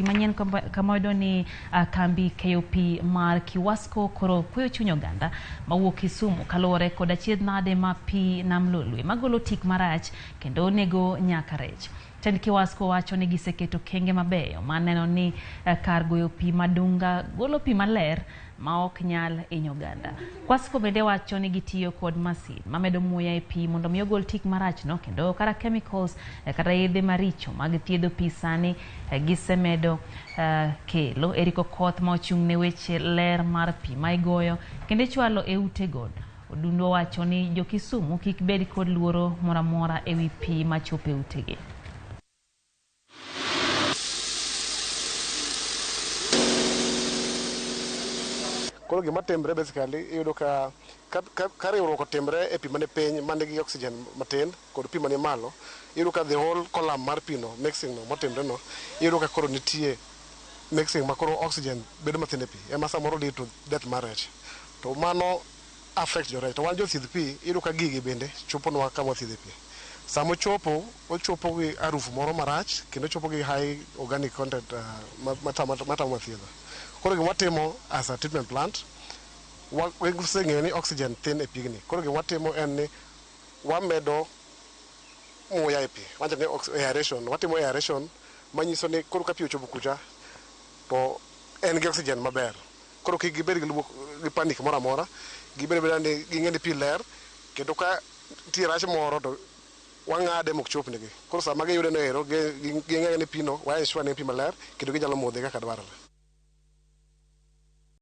Manyen kamodo ni kambi KOP mar Kiwasko koro kuyo chunyo ganda mawuok Kisumu kalore kod achiedh nade ma pi nam lolwe magolo tik marach kendo nego nyaka rech. Tend Kiwasko wacho ni giseketo kenge mabeyo maneno ni kar goyo pi madunga golo pi maler ma ok nyal inyo ganda. Kiwasko bende wacho ni gitiyo kod masin mamedo muya e pi mondo mi ogol tik marach no kendo kara chemicals kata yedhe maricho mag thiedho pi sani gisemedo kelo. Eriko Koth ma ochung' ne weche ler mar pi ma igoyo kendo chwalo e ute god. Odundo wacho ni jo Kisumu kik bed kod luoro moramora e wi pi machopo e utegi. Koro gima timbre basically iyudo ka riwruok otimre e pi mane piny mane gi oxygen matin kod pi mane malo, iyudo ka the whole column mar pi no mixing no motimre no, iyudo ka koro nitie mixing ma koro oxygen bedo mathin e pi ema samoro lead to death mar rech. To mano affect jo rech. To wan jothiedh pi iyudo ka gigi bende choponwa kama wathiedhe pi. Sama ochopo gi harufu moro marach kendo ochopo gi high organic content matamo thiedho. Koro gima watimo as a treatment plant, waseng'eyo ni oxygen thin e pigni. Koro gima watimo en ni wamedo muya e pi, wacho ni aeration. Watimo aeration manyiso ni koro ka pi ochopo kucha to en gi oxygen maber. Koro kik gibed gi panic moro amora, gibed ni ging'e ni pi ler kendo ka nitie rach moro to wang'ade mok chopnegi. Koro sama giyude no ero ging'eyo ni pi no wa ensure ni pi maler kendo ginyalo modhe kaka dwarore.